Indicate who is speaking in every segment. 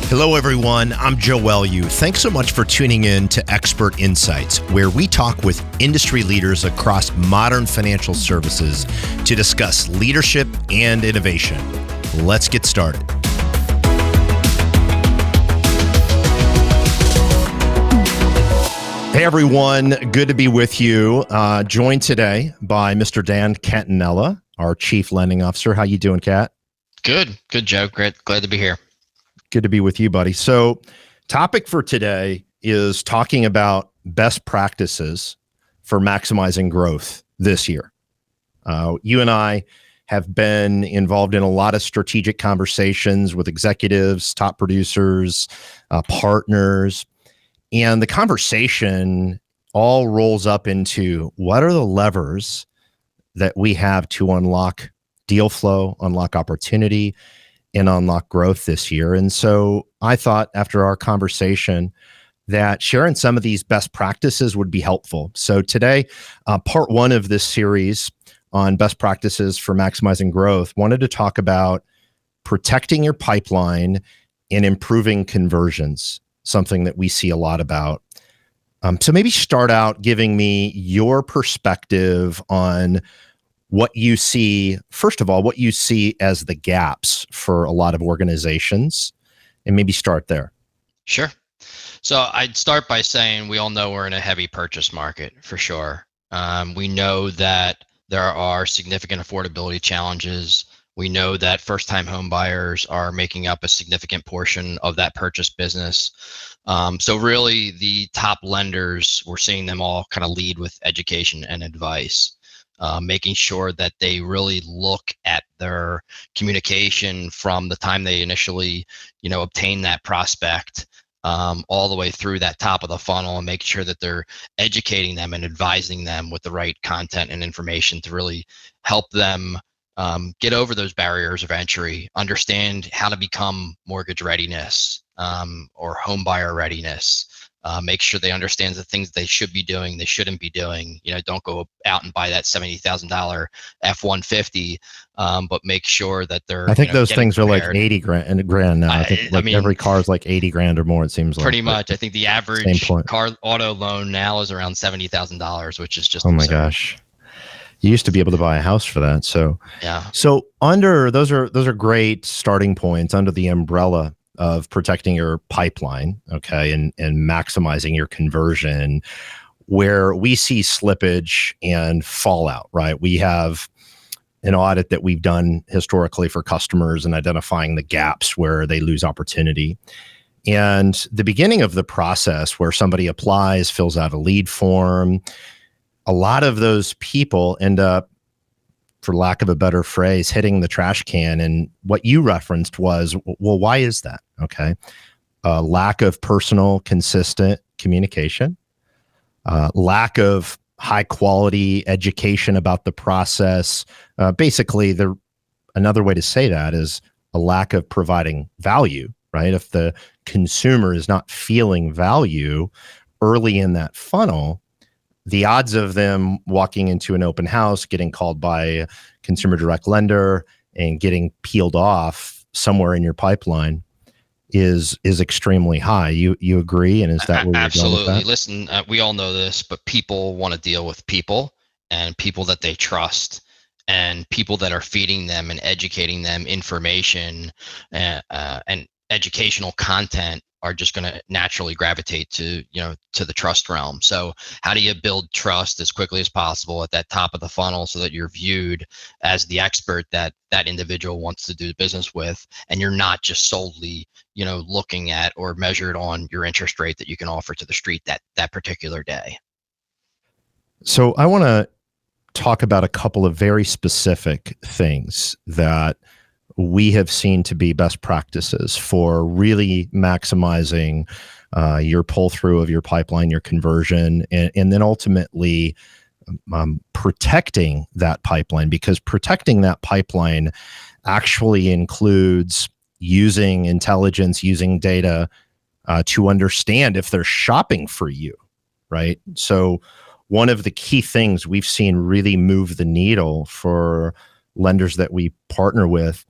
Speaker 1: Hello, everyone. I'm Joe Welu. Thanks so much for tuning in to Expert Insights, where we talk with industry leaders across modern financial services to discuss leadership and innovation. Let's get started. Hey, everyone. Good to be with you. Joined today by Mr. Dan Catinella, our Chief Lending Officer. How you doing, Cat?
Speaker 2: Good, Joe. Great. Glad to be here.
Speaker 1: Good to be with you, buddy. So, topic for today is talking about best practices for maximizing growth this year. You and I have been involved in a lot of strategic conversations with executives, top producers, partners, and the conversation all rolls up into what are the levers that we have to unlock deal flow, unlock opportunity, and unlock growth this year. And so I thought after our conversation that sharing some of these best practices would be helpful. So today, part one of this series on best practices for maximizing growth, wanted to talk about protecting your pipeline and improving conversions, something that we see a lot about. So maybe start out giving me your perspective on what you see, first of all, what you see as the gaps for a lot of organizations, and maybe start there.
Speaker 2: Sure. So I'd start by saying we all know we're in a heavy purchase market for sure. We know that there are significant affordability challenges. We know that first-time home buyers are making up a significant portion of that purchase business. So really the top lenders, we're seeing them all kind of lead with education and advice. Making sure that they really look at their communication from the time they initially, obtain that prospect, all the way through that top of the funnel, and make sure that they're educating them and advising them with the right content and information to really help them get over those barriers of entry, understand how to become mortgage readiness or home buyer readiness. Make sure they understand the things they should be doing, they shouldn't be doing. Don't go out and buy that $70,000 F-150, but make sure that they're.
Speaker 1: I think those things
Speaker 2: prepared.
Speaker 1: are like 80 grand now. I think every car is like 80 grand or more. It seems like
Speaker 2: pretty much. I think the average car auto loan now is around $70,000, which is just
Speaker 1: oh my
Speaker 2: absurd.
Speaker 1: gosh. You used to be able to buy a house for that. So
Speaker 2: yeah.
Speaker 1: So under those are great starting points under the umbrella of protecting your pipeline, okay, and maximizing your conversion, where we see slippage and fallout, right? We have an audit that we've done historically for customers and identifying the gaps where they lose opportunity. And the beginning of the process where somebody applies, fills out a lead form, a lot of those people end up, for lack of a better phrase, hitting the trash can. And what you referenced was, well, why is that? Okay. Lack of personal, consistent communication, lack of high quality education about the process. Basically, another way to say that is a lack of providing value, right? If the consumer is not feeling value early in that funnel, the odds of them walking into an open house, getting called by a consumer direct lender, and getting peeled off somewhere in your pipeline is extremely high. You agree? And is that where
Speaker 2: absolutely?
Speaker 1: You're going with that?
Speaker 2: Listen, we all know this, but people want to deal with people and people that they trust, and people that are feeding them and educating them information and educational content are just going to naturally gravitate to the trust realm. So how do you build trust as quickly as possible at that top of the funnel so that you're viewed as the expert that individual wants to do business with, and you're not just solely looking at or measured on your interest rate that you can offer to the street that particular day?
Speaker 1: So I want to talk about a couple of very specific things that we have seen to be best practices for really maximizing your pull through of your pipeline, your conversion, and then ultimately protecting that pipeline, because protecting that pipeline actually includes using intelligence, using data to understand if they're shopping for you, right? So one of the key things we've seen really move the needle for lenders that we partner with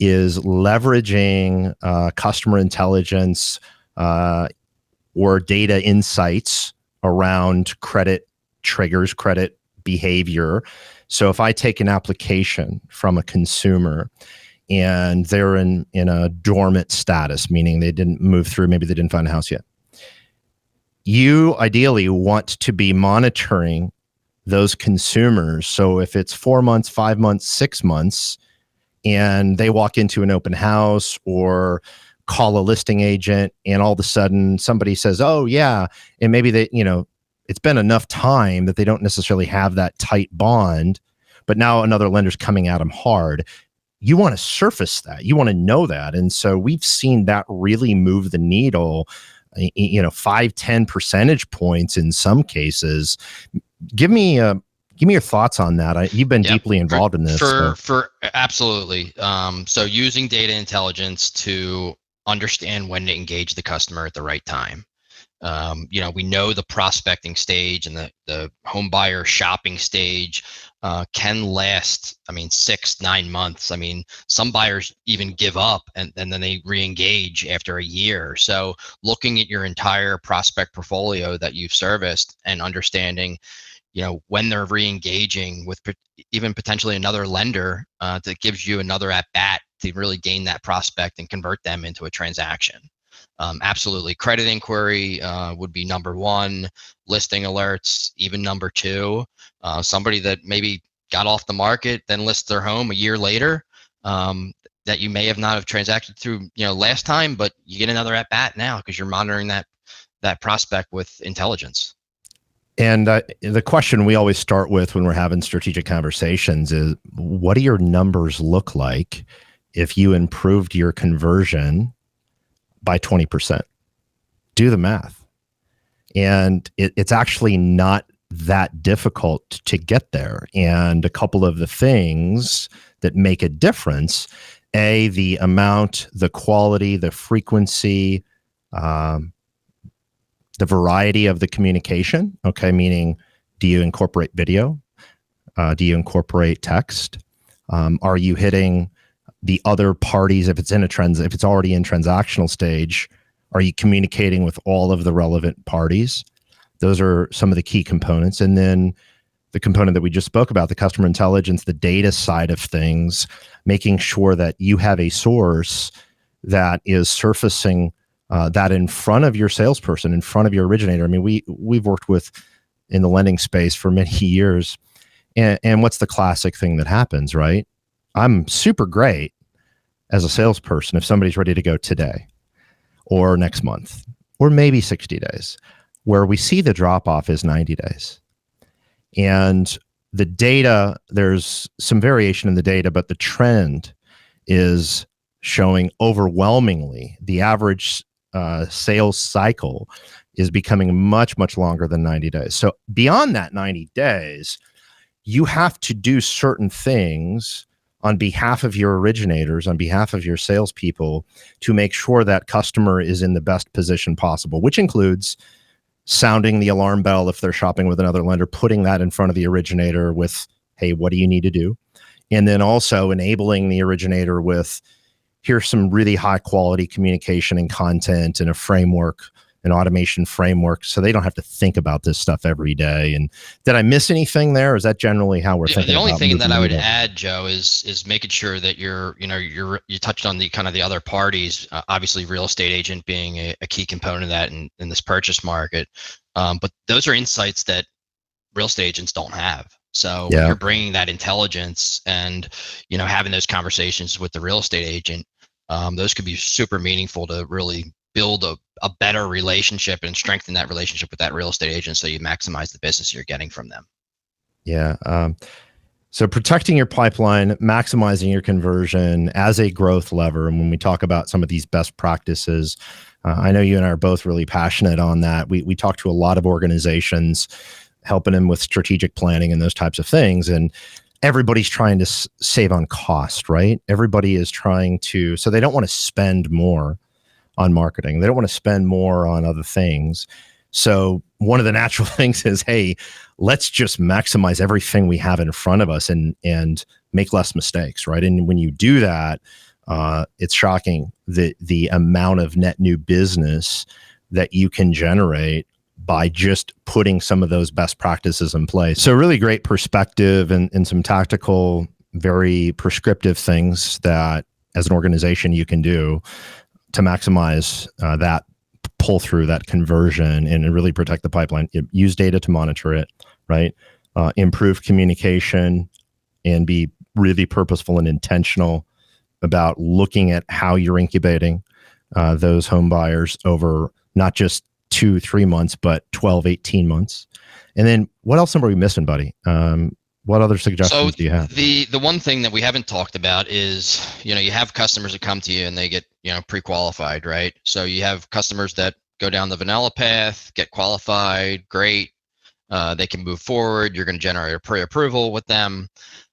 Speaker 1: is leveraging customer intelligence or data insights around credit triggers, credit behavior. So if I take an application from a consumer and they're in a dormant status, meaning they didn't move through, maybe they didn't find a house yet, you ideally want to be monitoring those consumers. So if it's 4 months, 5 months, 6 months, and they walk into an open house or call a listing agent, and all of a sudden somebody says, oh yeah, and maybe they, it's been enough time that they don't necessarily have that tight bond, but now another lender's coming at them hard. You want to surface that. You want to know that. And so we've seen that really move the needle, 5-10 percentage points in some cases. Give me your thoughts on that. You've been deeply involved in this.
Speaker 2: For absolutely. So using data intelligence to understand when to engage the customer at the right time. We know the prospecting stage and the home buyer shopping stage can last, 6-9 months. Some buyers even give up and then they re-engage after a year. So looking at your entire prospect portfolio that you've serviced and understanding, when they're re-engaging with even potentially another lender, that gives you another at bat to really gain that prospect and convert them into a transaction. Absolutely. Credit inquiry would be number one, listing alerts, even number two. Somebody that maybe got off the market, then lists their home a year later, that you may have not have transacted through, last time, but you get another at bat now because you're monitoring that prospect with intelligence.
Speaker 1: And the question we always start with when we're having strategic conversations is, what do your numbers look like if you improved your conversion by 20%? Do the math. And it's actually not that difficult to get there. And a couple of the things that make a difference, the amount, the quality, the frequency, the variety of the communication, okay, meaning, do you incorporate video? Do you incorporate text? Are you hitting the other parties? If it's already in transactional stage, are you communicating with all of the relevant parties? Those are some of the key components. And then the component that we just spoke about, the customer intelligence, the data side of things, making sure that you have a source that is surfacing that in front of your salesperson, in front of your originator. We've worked with in the lending space for many years. And what's the classic thing that happens, right? I'm super great as a salesperson if somebody's ready to go today or next month or maybe 60 days. Where we see the drop off is 90 days. And the data, there's some variation in the data, but the trend is showing overwhelmingly the average sales cycle is becoming much, much longer than 90 days. So beyond that 90 days, you have to do certain things on behalf of your originators, on behalf of your salespeople, to make sure that customer is in the best position possible, which includes sounding the alarm bell if they're shopping with another lender, putting that in front of the originator with, hey, what do you need to do? And then also enabling the originator with, here's some really high quality communication and content and a framework, an automation framework, so they don't have to think about this stuff every day. And did I miss anything there? Or is that generally how we're thinking?
Speaker 2: The only
Speaker 1: about
Speaker 2: thing that I would
Speaker 1: moving?
Speaker 2: add, Joe, is making sure that you touched on the kind of the other parties. Obviously, real estate agent being a key component of that in this purchase market. But those are insights that real estate agents don't have. So when you're bringing that intelligence and having those conversations with the real estate agent, those could be super meaningful to really build a better relationship and strengthen that relationship with that real estate agent, so you maximize the business you're getting from them.
Speaker 1: Yeah. So protecting your pipeline, maximizing your conversion as a growth lever. And when we talk about some of these best practices, I know you and I are both really passionate on that. We talk to a lot of organizations, helping them with strategic planning and those types of things. And everybody's trying to save on cost, right? Everybody is trying to, so they don't want to spend more on marketing. They don't want to spend more on other things. So one of the natural things is, hey, let's just maximize everything we have in front of us and make less mistakes, right? And when you do that, It's shocking the amount of net new business that you can generate by just putting some of those best practices in place. So really great perspective and some tactical, very prescriptive things that as an organization you can do to maximize that pull through, that conversion, and really protect the pipeline. Use data to monitor it, right? Improve communication and be really purposeful and intentional about looking at how you're incubating those home buyers over not just 2-3 months, but 12-18 months. And then what else are we missing, buddy? What other suggestions do you have?
Speaker 2: The one thing that we haven't talked about is, you have customers that come to you and they get, pre-qualified, right? So you have customers that go down the vanilla path, get qualified, great. They can move forward. You're going to generate a pre-approval with them.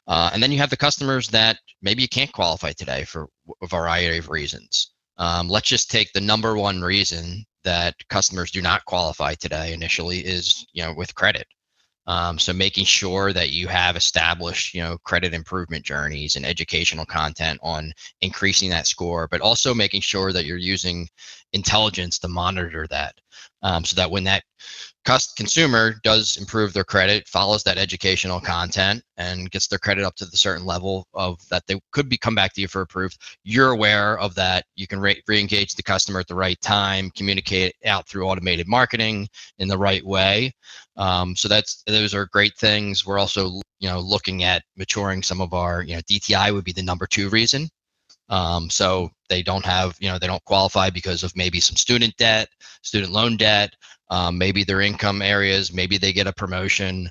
Speaker 2: And then you have the customers that maybe you can't qualify today for a variety of reasons. Let's just take the number one reason that customers do not qualify today initially is, with credit. So making sure that you have established, credit improvement journeys and educational content on increasing that score, but also making sure that you're using intelligence to monitor that, so that when that consumer does improve their credit, follows that educational content, and gets their credit up to the certain level of that they could come back to you for approved, you're aware of that. You can re-engage the customer at the right time, communicate out through automated marketing in the right way. So those are great things. We're also, looking at maturing some of our, DTI would be the number 2 reason. So they don't have, they don't qualify because of maybe some student loan debt, maybe their income areas, maybe they get a promotion.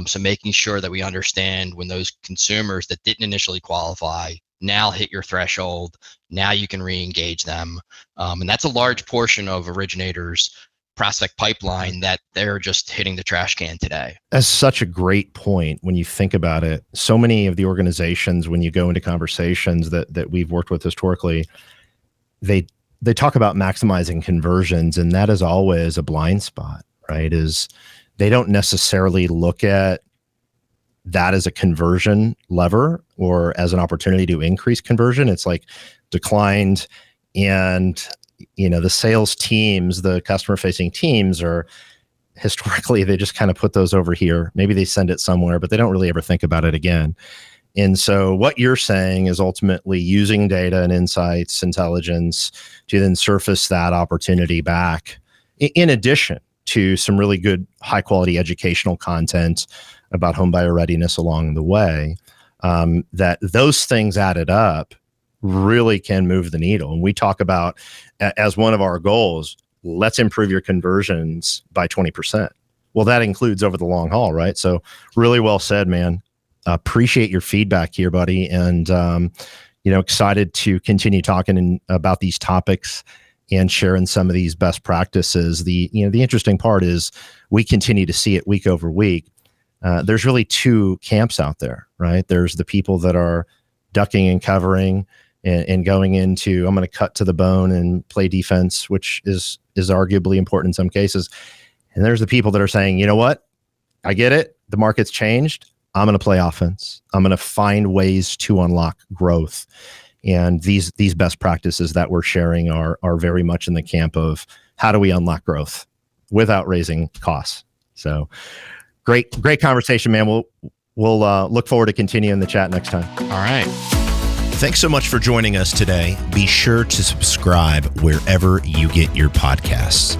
Speaker 2: So making sure that we understand when those consumers that didn't initially qualify now hit your threshold, now you can re-engage them. And that's a large portion of originators' prospect pipeline that they're just hitting the trash can today.
Speaker 1: That's such a great point when you think about it. So many of the organizations, when you go into conversations that we've worked with historically, they talk about maximizing conversions, and that is always a blind spot, right? Is they don't necessarily look at that as a conversion lever or as an opportunity to increase conversion. It's like declined, and the sales teams, the customer facing teams are historically, they just kind of put those over here. Maybe they send it somewhere, but they don't really ever think about it again. And so what you're saying is ultimately using data and insights, intelligence to then surface that opportunity back, in addition to some really good high quality educational content about homebuyer readiness along the way, that those things added up really can move the needle. And we talk about, as one of our goals, let's improve your conversions by 20%. Well, that includes over the long haul, right? So really well said, man. Appreciate your feedback here, buddy. And, excited to continue talking about these topics and sharing some of these best practices. The interesting part is we continue to see it week over week. There's really 2 camps out there, right? There's the people that are ducking and covering and going into, I'm going to cut to the bone and play defense, which is arguably important in some cases. And there's the people that are saying, you know what? I get it. The market's changed. I'm going to play offense. I'm going to find ways to unlock growth. And these best practices that we're sharing are very much in the camp of how do we unlock growth without raising costs. So great conversation, man. We'll look forward to continuing the chat next time.
Speaker 2: All right.
Speaker 1: Thanks so much for joining us today. Be sure to subscribe wherever you get your podcasts.